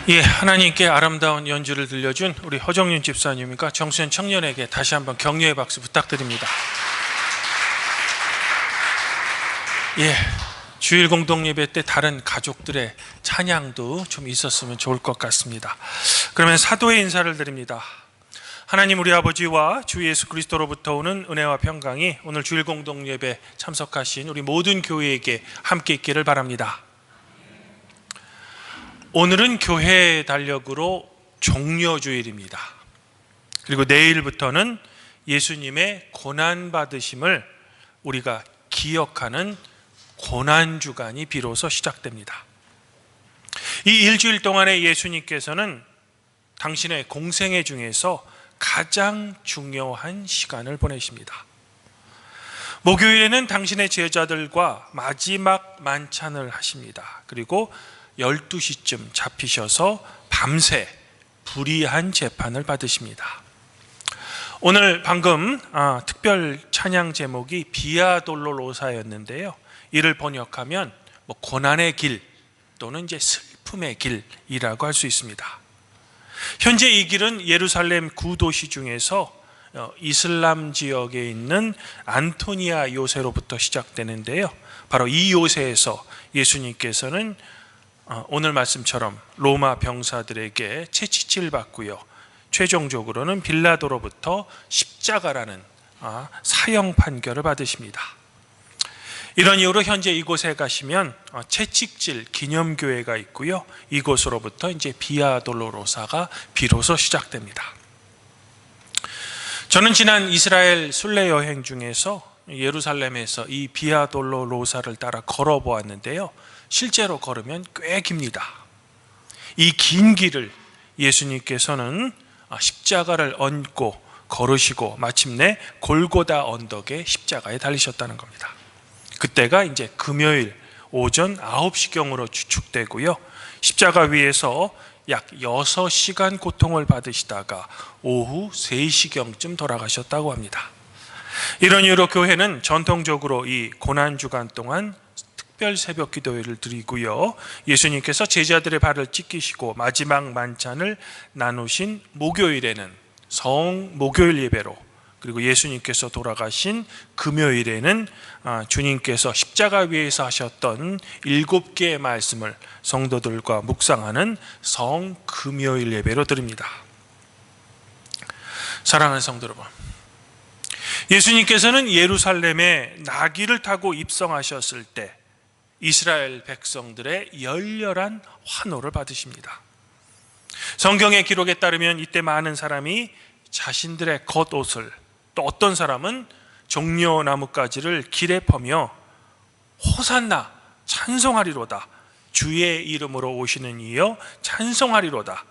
하나님께 아름다운 연주를 들려준 우리 허정윤 집사님과 정수현 청년에게 다시 한번 격려의 박수 부탁드립니다. 주일 공동예배 때 다른 가족들의 찬양도 좀 있었으면 좋을 것 같습니다. 그러면 사도의 인사를 드립니다. 하나님 우리 아버지와 주 예수 그리스도로부터 오는 은혜와 평강이 오늘 주일 공동예배 참석하신 우리 모든 교회에게 함께 있기를 바랍니다. 오늘은 교회 달력으로 종려주일입니다. 그리고 내일부터는 예수님의 고난받으심을 우리가 기억하는 고난주간이 비로소 시작됩니다. 이 일주일 동안에 예수님께서는 당신의 공생애 중에서 가장 중요한 시간을 보내십니다. 목요일에는 당신의 제자들과 마지막 만찬을 하십니다. 그리고 12시쯤 잡히셔서 밤새 불의한 재판을 받으십니다. 오늘 방금 특별 찬양 제목이 비아 돌로로사였는데요. 이를 번역하면 고난의 길 또는 이제 슬픔의 길이라고 할 수 있습니다. 현재 이 길은 예루살렘 구도시 중에서 이슬람 지역에 있는 안토니아 요새로부터 시작되는데요. 바로 이 요새에서 예수님께서는 오늘 말씀처럼 로마 병사들에게 채찍질 받고요. 최종적으로는 빌라도로부터 십자가라는 사형 판결을 받으십니다. 이런 이유로 현재 이곳에 가시면 채찍질 기념교회가 있고요. 이곳으로부터 이제 비아 돌로로사가 비로소 시작됩니다. 저는 지난 이스라엘 순례 여행 중에서 예루살렘에서 이 비아 돌로로사를 따라 걸어보았는데요. 실제로 걸으면 꽤 깁니다. 이 긴 길을 예수님께서는 십자가를 얹고 걸으시고 마침내 골고다 언덕에 십자가에 달리셨다는 겁니다. 그때가 이제 금요일 오전 9시경으로 추측되고요. 십자가 위에서 약 6시간 고통을 받으시다가 오후 3시경쯤 돌아가셨다고 합니다. 이런 이유로 교회는 전통적으로 이 고난주간 동안 특별 새벽 기도회를 드리고요. 예수님께서 제자들의 발을 찢기시고 마지막 만찬을 나누신 목요일에는 성목요일 예배로, 그리고 예수님께서 돌아가신 금요일에는 주님께서 십자가 위에서 하셨던 7개의 말씀을 성도들과 묵상하는 성금요일 예배로 드립니다. 사랑하는 성도 여러분, 예수님께서는 예루살렘에 나귀를 타고 입성하셨을 때 이스라엘 백성들의 열렬한 환호를 받으십니다. 성경의 기록에 따르면 이때 많은 사람이 자신들의 겉옷을, 또 어떤 사람은 종려나뭇가지를 길에 퍼며 호산나 찬송하리로다, 주의 이름으로 오시는 이여 찬송하리로다,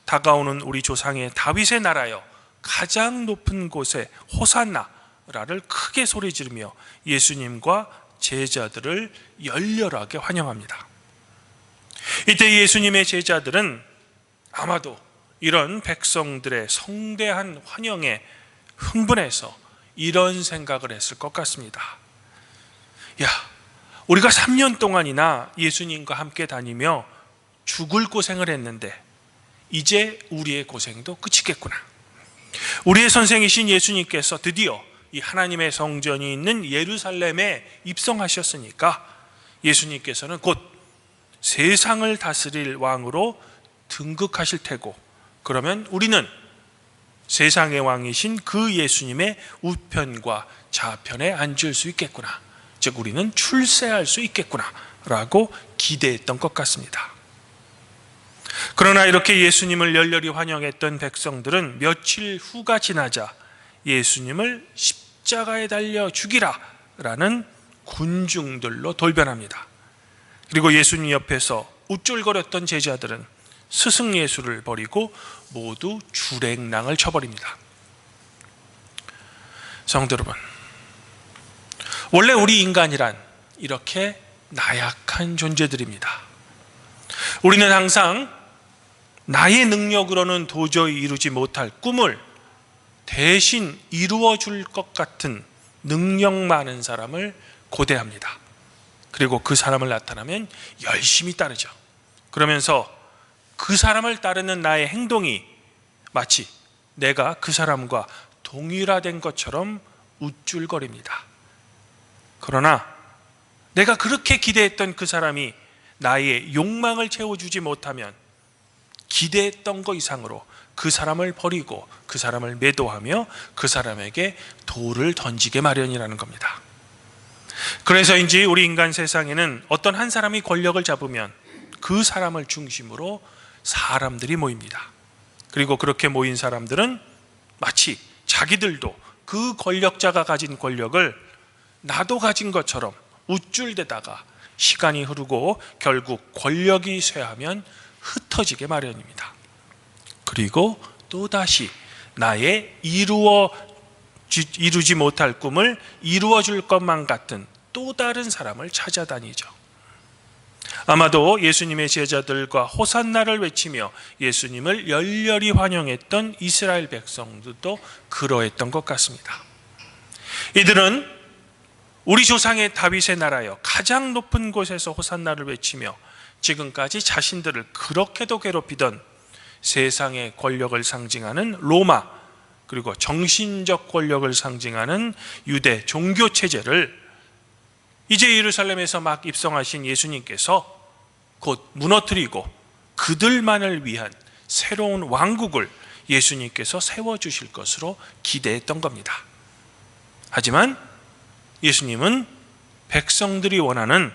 다가오는 우리 조상의 다윗의 나라여 가장 높은 곳에 호산나라를 크게 소리 지르며 예수님과 제자들을 열렬하게 환영합니다. 이때 예수님의 제자들은 아마도 이런 백성들의 성대한 환영에 흥분해서 이런 생각을 했을 것 같습니다. 우리가 3년 동안이나 예수님과 함께 다니며 죽을 고생을 했는데 이제 우리의 고생도 끝이겠구나. 우리의 선생이신 예수님께서 드디어 이 하나님의 성전이 있는 예루살렘에 입성하셨으니까 예수님께서는 곧 세상을 다스릴 왕으로 등극하실 테고, 그러면 우리는 세상의 왕이신 그 예수님의 우편과 좌편에 앉을 수 있겠구나, 즉 우리는 출세할 수 있겠구나 라고 기대했던 것 같습니다. 그러나 이렇게 예수님을 열렬히 환영했던 백성들은 며칠 후가 지나자 예수님을 십자가에 달려 죽이라 라는 군중들로 돌변합니다. 그리고 예수님 옆에서 우쭐거렸던 제자들은 스승 예수를 버리고 모두 주랭랑을 쳐버립니다. 성도 여러분, 원래 우리 인간이란 이렇게 나약한 존재들입니다. 우리는 항상 나의 능력으로는 도저히 이루지 못할 꿈을 대신 이루어 줄 것 같은 능력 많은 사람을 고대합니다. 그리고 그 사람을 나타나면 열심히 따르죠. 그러면서 그 사람을 따르는 나의 행동이 마치 내가 그 사람과 동일화된 것처럼 우쭐거립니다. 그러나 내가 그렇게 기대했던 그 사람이 나의 욕망을 채워주지 못하면 기대했던 것 이상으로 그 사람을 버리고 그 사람을 매도하며 그 사람에게 돌을 던지게 마련이라는 겁니다. 그래서인지 우리 인간 세상에는 어떤 한 사람이 권력을 잡으면 그 사람을 중심으로 사람들이 모입니다. 그리고 그렇게 모인 사람들은 마치 자기들도 그 권력자가 가진 권력을 나도 가진 것처럼 우쭐대다가 시간이 흐르고 결국 권력이 쇠하면 흩어지게 마련입니다. 그리고 또다시 나의 이루지 못할 꿈을 이루어줄 것만 같은 또 다른 사람을 찾아다니죠. 아마도 예수님의 제자들과 호산나를 외치며 예수님을 열렬히 환영했던 이스라엘 백성들도 그러했던 것 같습니다. 이들은 우리 조상의 다윗의 나라여 가장 높은 곳에서 호산나를 외치며 지금까지 자신들을 그렇게도 괴롭히던 세상의 권력을 상징하는 로마, 그리고 정신적 권력을 상징하는 유대 종교 체제를 이제 예루살렘에서 막 입성하신 예수님께서 곧 무너뜨리고 그들만을 위한 새로운 왕국을 예수님께서 세워주실 것으로 기대했던 겁니다. 하지만 예수님은 백성들이 원하는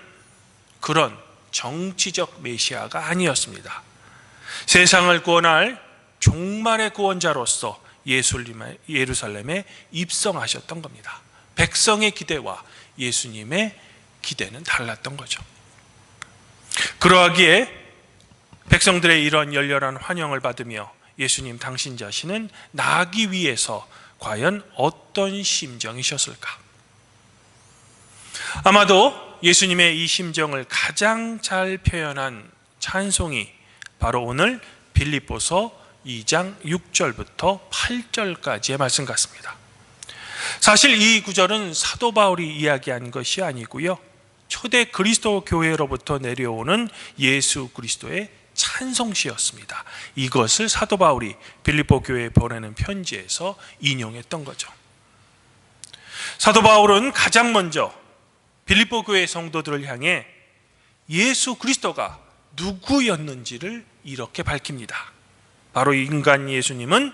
그런 정치적 메시아가 아니었습니다. 세상을 구원할 종말의 구원자로서 예루살렘에 입성하셨던 겁니다. 백성의 기대와 예수님의 기대는 달랐던 거죠. 그러하기에 백성들의 이런 열렬한 환영을 받으며 예수님 당신 자신은 나기 위해서 과연 어떤 심정이셨을까? 아마도 예수님의 이 심정을 가장 잘 표현한 찬송이 바로 오늘 빌립보서 2장 6절부터 8절까지의 말씀 같습니다. 사실 이 구절은 사도 바울이 이야기한 것이 아니고요, 초대 그리스도 교회로부터 내려오는 예수 그리스도의 찬송시였습니다. 이것을 사도 바울이 빌립보 교회에 보내는 편지에서 인용했던 거죠. 사도 바울은 가장 먼저 빌립보 교회 성도들을 향해 예수 그리스도가 누구였는지를 이렇게 밝힙니다. 바로 인간 예수님은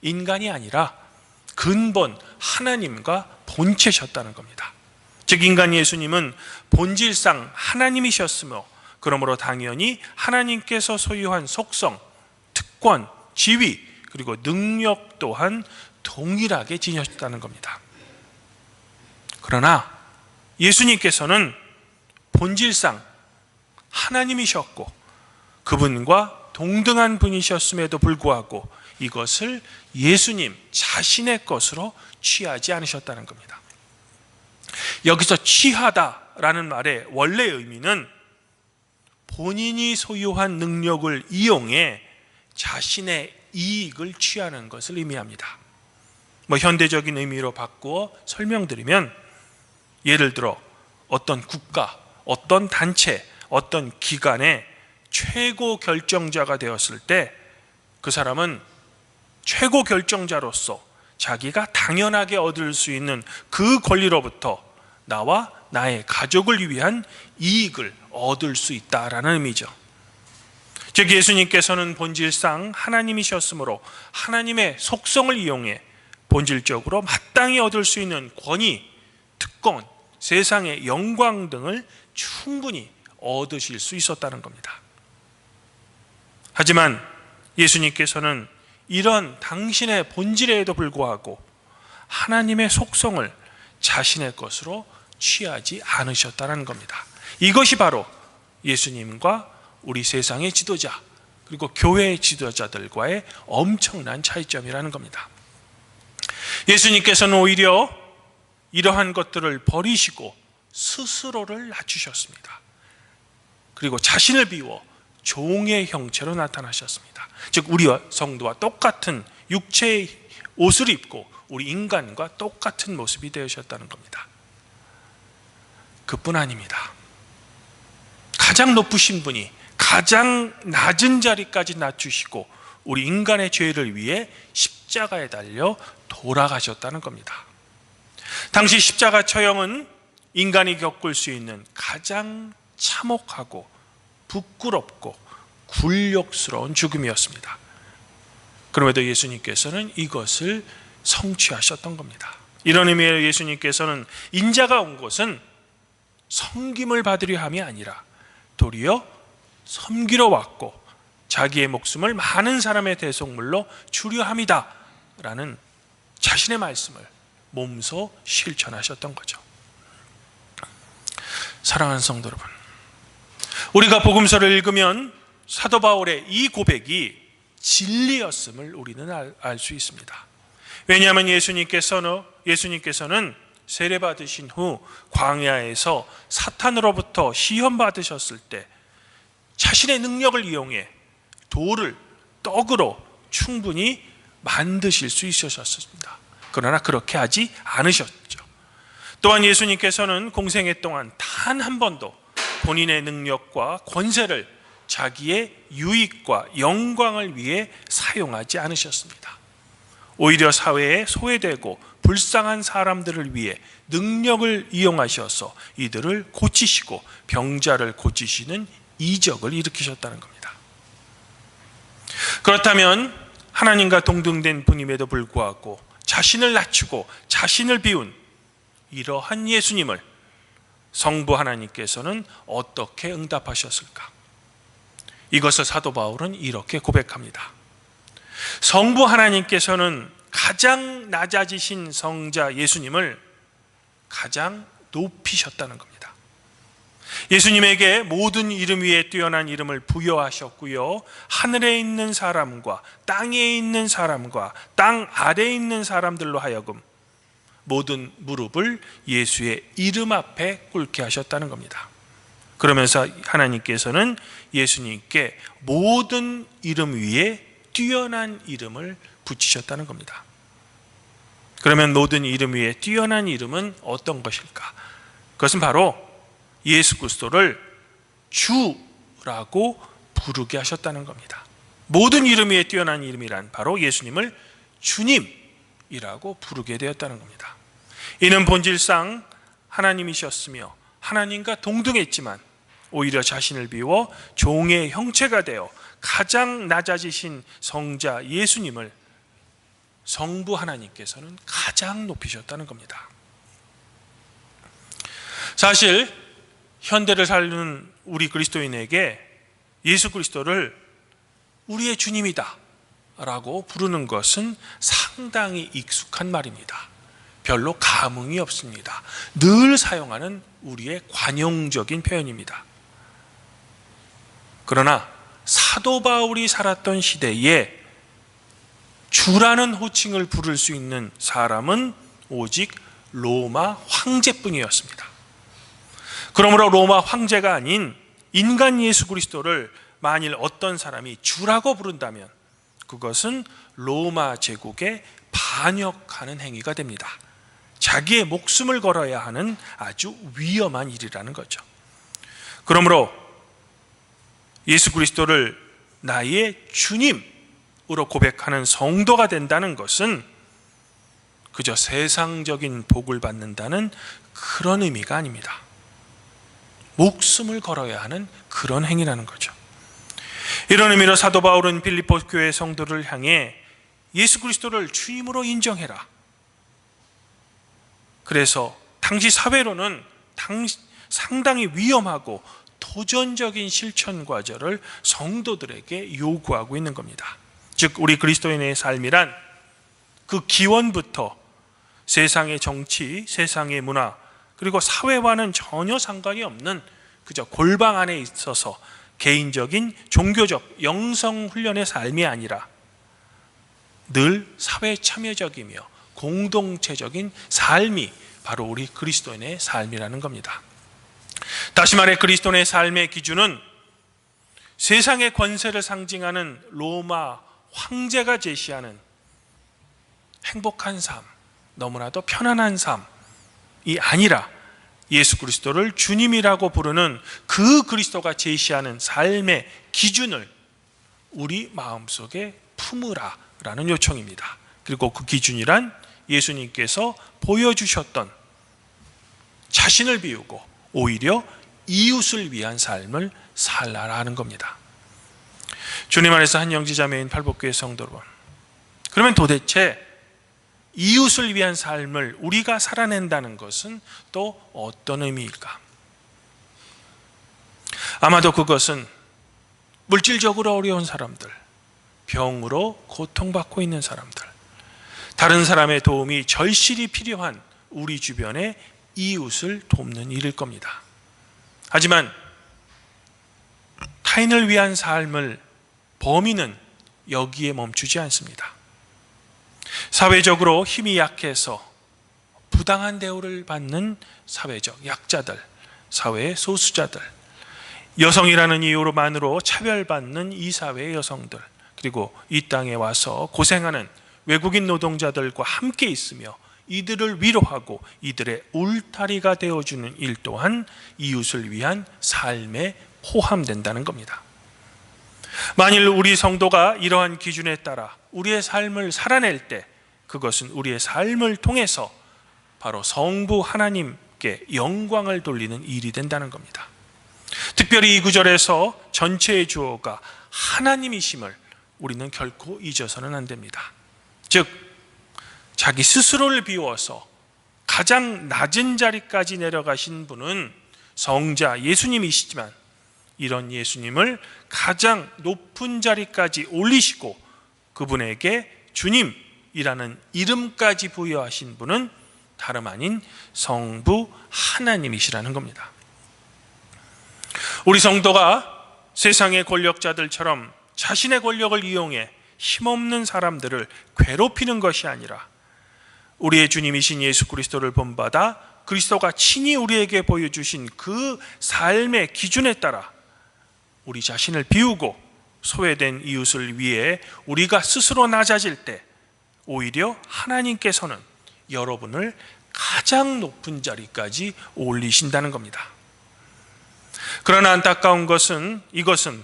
인간이 아니라 근본 하나님과 본체셨다는 겁니다. 즉 인간 예수님은 본질상 하나님이셨으며 그러므로 당연히 하나님께서 소유한 속성, 특권, 지위 그리고 능력 또한 동일하게 지녔다는 겁니다. 그러나 예수님께서는 본질상 하나님이셨고 그분과 동등한 분이셨음에도 불구하고 이것을 예수님 자신의 것으로 취하지 않으셨다는 겁니다. 여기서 취하다라는 말의 원래 의미는 본인이 소유한 능력을 이용해 자신의 이익을 취하는 것을 의미합니다. 현대적인 의미로 바꾸어 설명드리면, 예를 들어 어떤 국가, 어떤 단체, 어떤 기관의 최고 결정자가 되었을 때 그 사람은 최고 결정자로서 자기가 당연하게 얻을 수 있는 그 권리로부터 나와 나의 가족을 위한 이익을 얻을 수 있다라는 의미죠. 즉 예수님께서는 본질상 하나님이셨으므로 하나님의 속성을 이용해 본질적으로 마땅히 얻을 수 있는 권위, 특권, 세상의 영광 등을 충분히 얻으실 수 있었다는 겁니다. 하지만 예수님께서는 이런 당신의 본질에도 불구하고 하나님의 속성을 자신의 것으로 취하지 않으셨다는 겁니다. 이것이 바로 예수님과 우리 세상의 지도자 그리고 교회의 지도자들과의 엄청난 차이점이라는 겁니다. 예수님께서는 오히려 이러한 것들을 버리시고 스스로를 낮추셨습니다. 그리고 자신을 비워 종의 형체로 나타나셨습니다. 즉 우리 성도와 똑같은 육체의 옷을 입고 우리 인간과 똑같은 모습이 되셨다는 겁니다. 그뿐 아닙니다. 가장 높으신 분이 가장 낮은 자리까지 낮추시고 우리 인간의 죄를 위해 십자가에 달려 돌아가셨다는 겁니다. 당시 십자가 처형은 인간이 겪을 수 있는 가장 참혹하고 부끄럽고 굴욕스러운 죽음이었습니다. 그럼에도 예수님께서는 이것을 성취하셨던 겁니다. 이런 의미로 예수님께서는 인자가 온 것은 섬김을 받으려 함이 아니라 도리어 섬기러 왔고 자기의 목숨을 많은 사람의 대속물로 주려 함이다 라는 자신의 말씀을 몸소 실천하셨던 거죠. 사랑하는 성도 여러분, 우리가 복음서를 읽으면 사도 바울의 이 고백이 진리였음을 우리는 알 수 있습니다. 왜냐하면 예수님께서는 세례받으신 후 광야에서 사탄으로부터 시험받으셨을 때 자신의 능력을 이용해 돌을 떡으로 충분히 만드실 수 있으셨습니다. 그러나 그렇게 하지 않으셨죠. 또한 예수님께서는 공생애 동안 단 한 번도 본인의 능력과 권세를 자기의 유익과 영광을 위해 사용하지 않으셨습니다. 오히려 사회에 소외되고 불쌍한 사람들을 위해 능력을 이용하셔서 이들을 고치시고 병자를 고치시는 이적을 일으키셨다는 겁니다. 그렇다면 하나님과 동등된 분임에도 불구하고 자신을 낮추고 자신을 비운 이러한 예수님을 성부 하나님께서는 어떻게 응답하셨을까? 이것을 사도 바울은 이렇게 고백합니다. 성부 하나님께서는 가장 낮아지신 성자 예수님을 가장 높이셨다는 겁니다. 예수님에게 모든 이름 위에 뛰어난 이름을 부여하셨고요, 하늘에 있는 사람과 땅에 있는 사람과 땅 아래에 있는 사람들로 하여금 모든 무릎을 예수의 이름 앞에 꿇게 하셨다는 겁니다. 그러면서 하나님께서는 예수님께 모든 이름 위에 뛰어난 이름을 붙이셨다는 겁니다. 그러면 모든 이름 위에 뛰어난 이름은 어떤 것일까? 그것은 바로 예수 그리스도를 주라고 부르게 하셨다는 겁니다. 모든 이름 위에 뛰어난 이름이란 바로 예수님을 주님이라고 부르게 되었다는 겁니다. 이는 본질상 하나님이셨으며 하나님과 동등했지만 오히려 자신을 비워 종의 형체가 되어 가장 낮아지신 성자 예수님을 성부 하나님께서는 가장 높이셨다는 겁니다. 사실 현대를 사는 우리 그리스도인에게 예수 그리스도를 우리의 주님이다 라고 부르는 것은 상당히 익숙한 말입니다. 별로 감흥이 없습니다. 늘 사용하는 우리의 관용적인 표현입니다. 그러나 사도 바울이 살았던 시대에 주라는 호칭을 부를 수 있는 사람은 오직 로마 황제뿐이었습니다. 그러므로 로마 황제가 아닌 인간 예수 그리스도를 만일 어떤 사람이 주라고 부른다면 그것은 로마 제국에 반역하는 행위가 됩니다. 자기의 목숨을 걸어야 하는 아주 위험한 일이라는 거죠. 그러므로 예수 그리스도를 나의 주님으로 고백하는 성도가 된다는 것은 그저 세상적인 복을 받는다는 그런 의미가 아닙니다. 목숨을 걸어야 하는 그런 행위라는 거죠. 이런 의미로 사도 바울은 빌립보 교회 성도를 향해 예수 그리스도를 주님으로 인정해라. 그래서 당시 사회로는 상당히 위험하고 도전적인 실천 과제를 성도들에게 요구하고 있는 겁니다. 즉 우리 그리스도인의 삶이란 그 기원부터 세상의 정치, 세상의 문화, 그리고 사회와는 전혀 상관이 없는 그저 골방 안에 있어서 개인적인 종교적 영성 훈련의 삶이 아니라 늘 사회 참여적이며 공동체적인 삶이 바로 우리 그리스도인의 삶이라는 겁니다. 다시 말해 그리스도인의 삶의 기준은 세상의 권세를 상징하는 로마 황제가 제시하는 행복한 삶, 너무나도 편안한 삶이 아니라 예수 그리스도를 주님이라고 부르는 그 그리스도가 제시하는 삶의 기준을 우리 마음속에 품으라라는 요청입니다. 그리고 그 기준이란 예수님께서 보여주셨던 자신을 비우고 오히려 이웃을 위한 삶을 살라라는 겁니다. 주님 안에서 한 형제자매인 팔복교회 성도 여러분, 그러면 도대체 이웃을 위한 삶을 우리가 살아낸다는 것은 또 어떤 의미일까? 아마도 그것은 물질적으로 어려운 사람들, 병으로 고통받고 있는 사람들, 다른 사람의 도움이 절실히 필요한 우리 주변의 이웃을 돕는 일일 겁니다. 하지만 타인을 위한 삶을 범위는 여기에 멈추지 않습니다. 사회적으로 힘이 약해서 부당한 대우를 받는 사회적 약자들, 사회의 소수자들, 여성이라는 이유로만으로 차별받는 이 사회의 여성들, 그리고 이 땅에 와서 고생하는 외국인 노동자들과 함께 있으며 이들을 위로하고 이들의 울타리가 되어주는 일 또한 이웃을 위한 삶에 포함된다는 겁니다. 만일 우리 성도가 이러한 기준에 따라 우리의 삶을 살아낼 때 그것은 우리의 삶을 통해서 바로 성부 하나님께 영광을 돌리는 일이 된다는 겁니다. 특별히 이 구절에서 전체의 주어가 하나님이심을 우리는 결코 잊어서는 안 됩니다. 즉 자기 스스로를 비워서 가장 낮은 자리까지 내려가신 분은 성자 예수님이시지만 이런 예수님을 가장 높은 자리까지 올리시고 그분에게 주님이라는 이름까지 부여하신 분은 다름 아닌 성부 하나님이시라는 겁니다. 우리 성도가 세상의 권력자들처럼 자신의 권력을 이용해 힘없는 사람들을 괴롭히는 것이 아니라 우리의 주님이신 예수 그리스도를 본받아 그리스도가 친히 우리에게 보여주신 그 삶의 기준에 따라 우리 자신을 비우고 소외된 이웃을 위해 우리가 스스로 낮아질 때 오히려 하나님께서는 여러분을 가장 높은 자리까지 올리신다는 겁니다. 그러나 안타까운 것은 이것은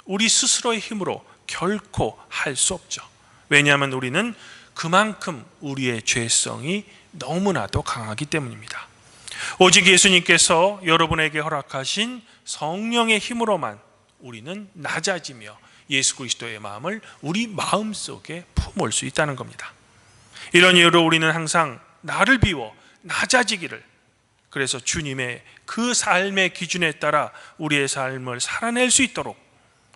우리 스스로의 힘으로 결코 할 수 없죠. 왜냐하면 우리는 그만큼 우리의 죄성이 너무나도 강하기 때문입니다. 오직 예수님께서 여러분에게 허락하신 성령의 힘으로만 우리는 낮아지며 예수 그리스도의 마음을 우리 마음속에 품을 수 있다는 겁니다. 이런 이유로 우리는 항상 나를 비워 낮아지기를, 그래서 주님의 그 삶의 기준에 따라 우리의 삶을 살아낼 수 있도록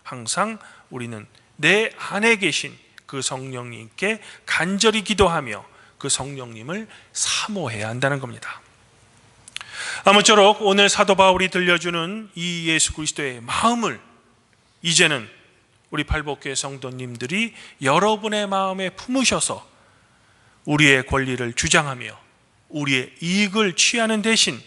항상 우리는 내 안에 계신 그 성령님께 간절히 기도하며 그 성령님을 사모해야 한다는 겁니다. 아무쪼록 오늘 사도 바울이 들려주는 이 예수 그리스도의 마음을 이제는 우리 팔복교회 성도님들이 여러분의 마음에 품으셔서 우리의 권리를 주장하며 우리의 이익을 취하는 대신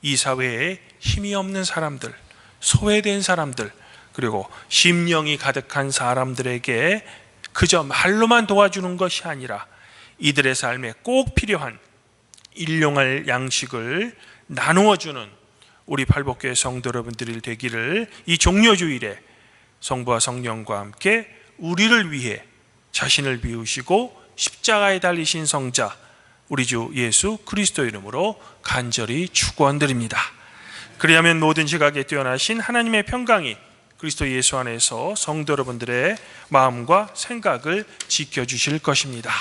이 사회에 힘이 없는 사람들, 소외된 사람들, 그리고 심령이 가득한 사람들에게 그저 말로만 도와주는 것이 아니라 이들의 삶에 꼭 필요한 일용할 양식을 나누어주는 우리 팔복교회 성도 여러분들이 되기를 이 종려주일에 성부와 성령과 함께 우리를 위해 자신을 비우시고 십자가에 달리신 성자 우리 주 예수 그리스도 이름으로 간절히 축원드립니다. 그리하면 모든 지각에 뛰어나신 하나님의 평강이 그리스도 예수 안에서 성도 여러분들의 마음과 생각을 지켜주실 것입니다.